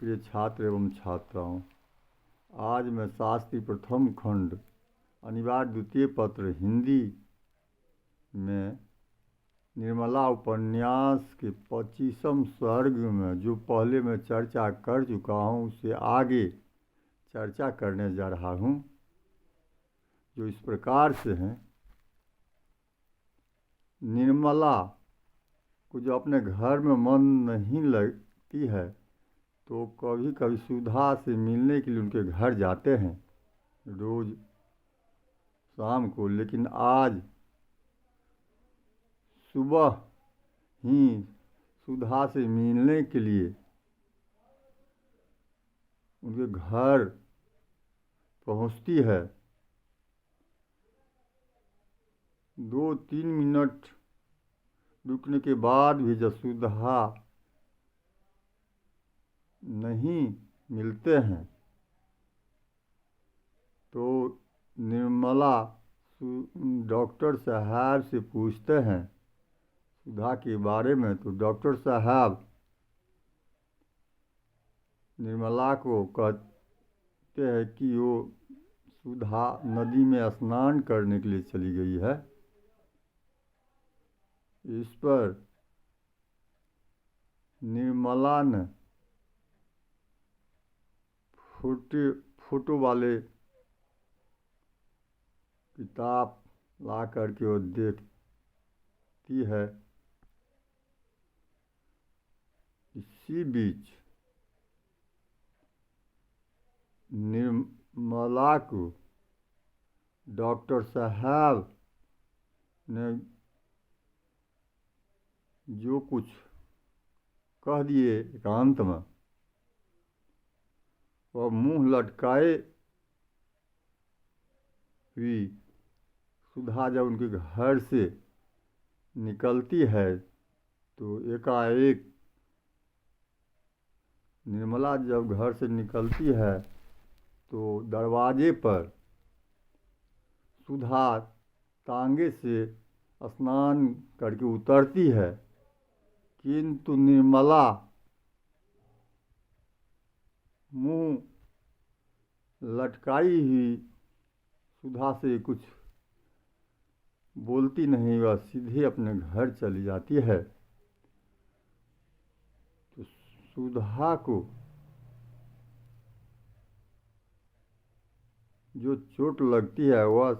प्रिय छात्र एवं छात्राओं, आज मैं शास्त्री प्रथम खंड अनिवार्य द्वितीय पत्र हिंदी में निर्मला उपन्यास के 25वें सर्ग में जो पहले मैं चर्चा कर चुका हूँ उससे आगे चर्चा करने जा रहा हूँ, जो इस प्रकार से हैं। निर्मला को जो अपने घर में मन नहीं लगती है तो कभी कभी सुधा से मिलने के लिए उनके घर जाते हैं रोज़ शाम को, लेकिन आज सुबह ही सुधा से मिलने के लिए उनके घर पहुंचती है। 2-3 मिनट रुकने के बाद भी जब सुधा नहीं मिलते हैं तो निर्मला डॉक्टर साहब से पूछते हैं सुधा के बारे में। तो डॉक्टर साहब निर्मला को कहते हैं कि वो सुधा नदी में स्नान करने के लिए चली गई है। इस पर निर्मला ने फोटो वाले किताब ला करके वो देखती है। इसी बीच निर्मला को डॉक्टर साहब ने जो कुछ कह दिए एकांत में, वह मुंह लटकाए हुई सुधा जब उनके घर से निकलती है तो एकाएक निर्मला जब घर से निकलती है तो दरवाजे पर सुधा तांगे से स्नान करके उतरती है, किंतु निर्मला मुंह लटकाई हुई सुधा से कुछ बोलती नहीं, वह सीधे अपने घर चली जाती है। तो सुधा को जो चोट लगती है वह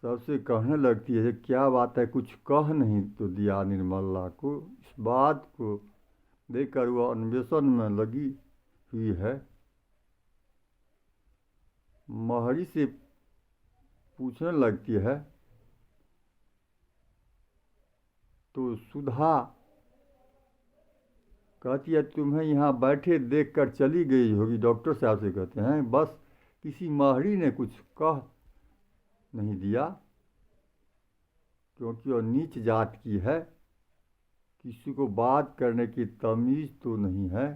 सबसे कहने लगती है क्या बात है, कुछ कह नहीं तो दिया निर्मला को। इस बात को देखकर वह अन्वेषण में लगी हुई है। महरी से पूछने लगती है तो सुधा कहती है तुम्हें यहाँ बैठे देखकर चली गई होगी। डॉक्टर साहब से कहते हैं बस किसी महरी ने कुछ कह नहीं दिया, क्योंकि वह नीच जात की है, किसी को बात करने की तमीज़ तो नहीं है।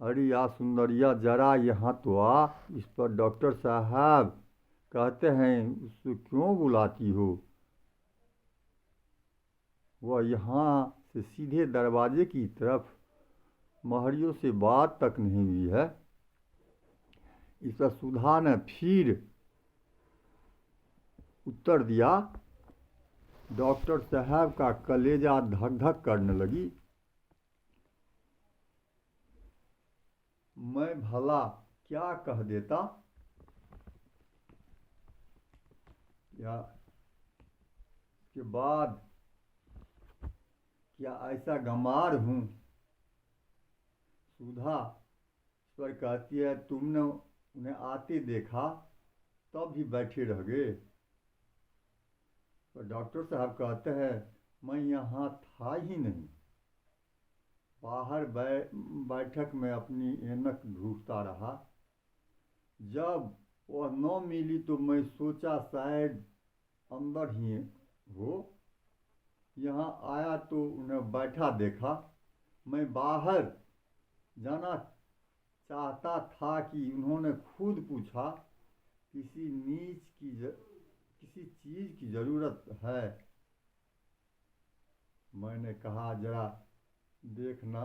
अरे या सुंदरिया जरा यहाँ तो आ। इस पर डॉक्टर साहब कहते हैं उसको क्यों बुलाती हो, वह यहाँ से सीधे दरवाजे की तरफ, महरियों से बात तक नहीं हुई है। इस पर सुधा ने फिर उत्तर दिया। डॉक्टर साहब का कलेजा धक धक करने लगी। मैं भला क्या कह देता, या के बाद क्या ऐसा गंवार हूँ। सुधा इस पर कहती है तुमने उन्हें आते देखा तब भी बैठे रह गए। तो डॉक्टर साहब कहते हैं मैं यहाँ था ही नहीं, बाहर बैठक में अपनी ऐनक ढूंढता रहा। जब वह न मिली तो मैं सोचा शायद अंदर ही हो। यहाँ आया तो उन्हें बैठा देखा। मैं बाहर जाना चाहता था कि उन्होंने खुद पूछा किसी चीज़ की ज़रूरत है। मैंने कहा जरा देखना।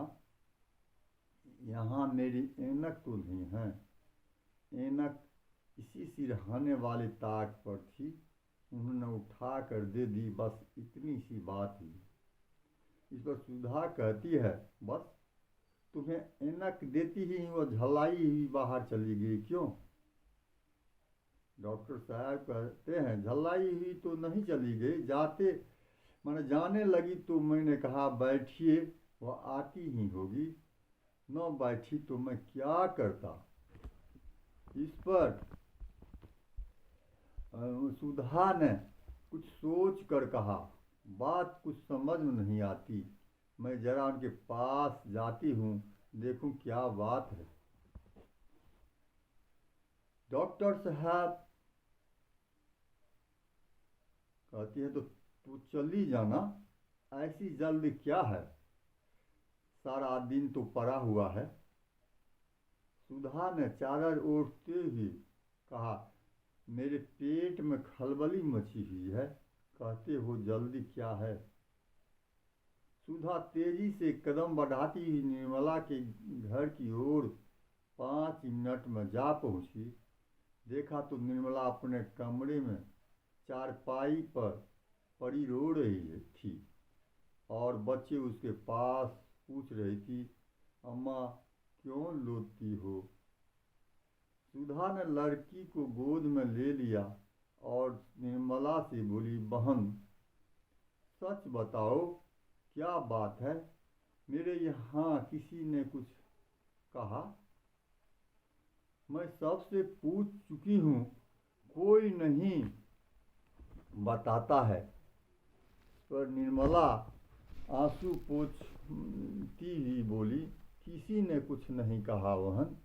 यहाँ मेरी ऐनक तो नहीं है। ऐनक इसी सिरहाने वाले ताक पर थी, उन्होंने उठा कर दे दी, बस इतनी सी बात हुई। इस पर सुधा कहती है, बस तुम्हें ऐनक देती ही वो झल्लाई हुई बाहर चली गई, क्यों? डॉक्टर साहब कहते हैं, झल्लाई हुई तो नहीं चली गई, मैंने जाने लगी तो मैंने कहा बैठिए, वह आती ही होगी, न बैठी तो मैं क्या करता। इस पर सुधा ने कुछ सोच कर कहा, बात कुछ समझ में नहीं आती, मैं जरा उनके पास जाती हूँ, देखूं क्या बात है। डॉक्टर साहब कहती है, तो तू चली जाना, ऐसी जल्दी क्या है, सारा दिन तो पड़ा हुआ है। सुधा ने चादर ओढ़ते हुए कहा, मेरे पेट में खलबली मची हुई है, कहते हो जल्दी क्या है। सुधा तेजी से कदम बढ़ाती हुई निर्मला के घर की ओर 5 मिनट में जा पहुंची। देखा तो निर्मला अपने कमरे में चारपाई पर पड़ी रो रही थी और बच्चे उसके पास पूछ रही थी, अम्मा क्यों रोती हो। सुधा ने लड़की को गोद में ले लिया और निर्मला से बोली, बहन सच बताओ क्या बात है, मेरे यहाँ किसी ने कुछ कहा? मैं सबसे पूछ चुकी हूँ, कोई नहीं बताता है। पर निर्मला आंसू पोंछती ही बोली, किसी ने कुछ नहीं कहा बहन,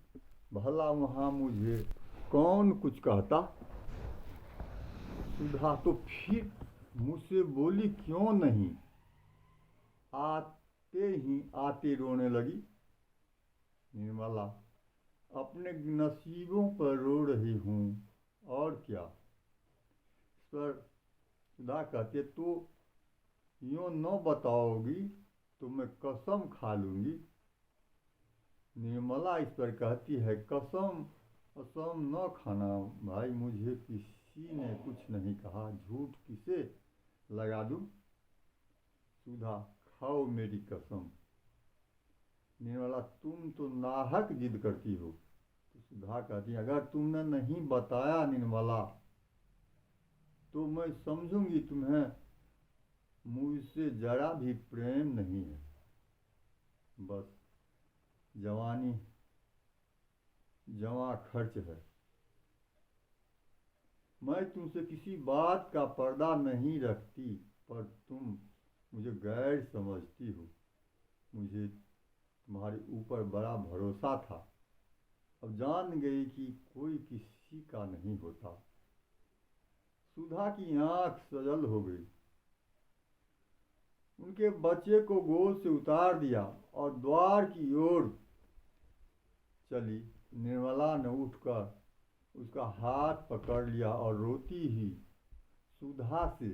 भला वहाँ मुझे कौन कुछ कहता। सुधा तो फिर मुझसे बोली, क्यों नहीं, आते रोने लगी। निर्मला, अपने नसीबों पर रो रही हूँ और क्या। इस पर सुधा कहते, तो यूँ न बताओगी तो मैं कसम खा लूँगी। निर्मला इस पर कहती है, कसम न खाना भाई, मुझे किसी ने कुछ नहीं कहा, झूठ किसे लगा दूँ। सुधा, खाओ मेरी कसम। निर्मला, तुम तो नाहक जिद करती हो। तो सुधा कहती है, अगर तुमने नहीं बताया निर्मला तो मैं समझूंगी तुम्हें मुझसे जरा भी प्रेम नहीं है, बस जवानी जवां खर्च है। मैं तुमसे किसी बात का पर्दा नहीं रखती, पर तुम मुझे गैर समझती हो। मुझे तुम्हारे ऊपर बड़ा भरोसा था, अब जान गई कि कोई किसी का नहीं होता। सुधा की आंख सजल हो गई, उनके बच्चे को गोद से उतार दिया और द्वार की ओर चली। निर्मला ने उठकर उसका हाथ पकड़ लिया और रोती ही सुधा से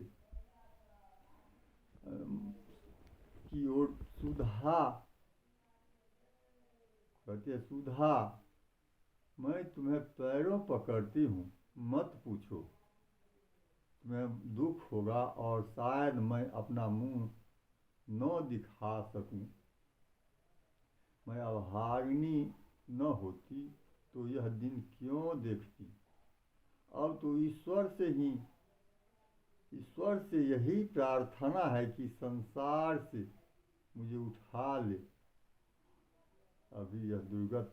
की ओर, सुधा कहती है, सुधा मैं तुम्हें पैरों पकड़ती हूँ, मत पूछो, तुम्हें दुख होगा और शायद मैं अपना मुंह न दिखा सकूं। मैं अभागिनी न होती तो यह दिन क्यों देखती। अब तो ईश्वर से यही प्रार्थना है कि संसार से मुझे उठा ले। अभी यह दुर्गत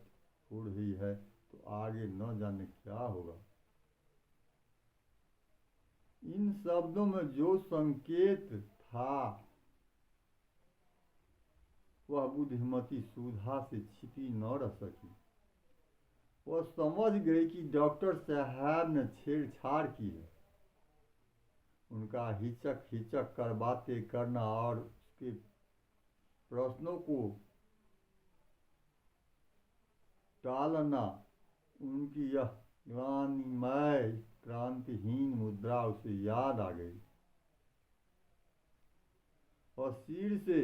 हो रही है तो आगे न जाने क्या होगा। इन शब्दों में जो संकेत था वह बुद्धिमती सुधा से छिपी न रह सकी। वह समझ गई कि डॉक्टर साहब ने छेड़छाड़ की है। उनका हिचक हिचक कर बातें करना और उसके प्रश्नों को टालना, उनकी यह ग्लानिमय क्रांतिहीन मुद्रा उसे याद आ गई और सिर से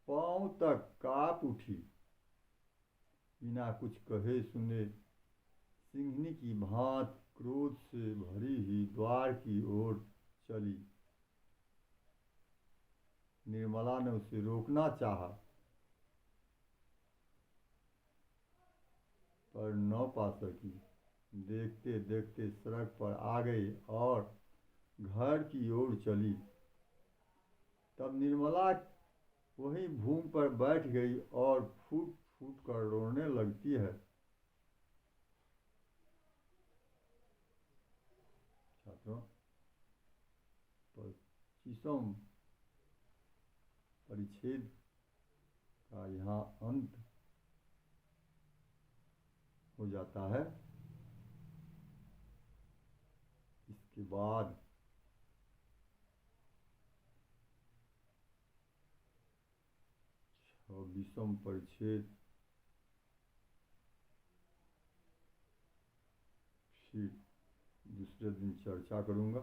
पांव तक कांप उठी। बिना कुछ कहे सुने सिंहनी की भांति क्रोध से भरी ही द्वार की ओर चली। निर्मला ने उसे रोकना चाहा, पर न पा सकी। देखते देखते सड़क पर आ गई और घर की ओर चली। तब निर्मला वहीं भूमि पर बैठ गई और फूट फूट कर रोने लगती है। छात्रों, 25वां परिच्छेद का यहाँ अंत हो जाता है। इसके बाद 26वां परिच्छेद फिर दूसरे दिन चर्चा करूँगा।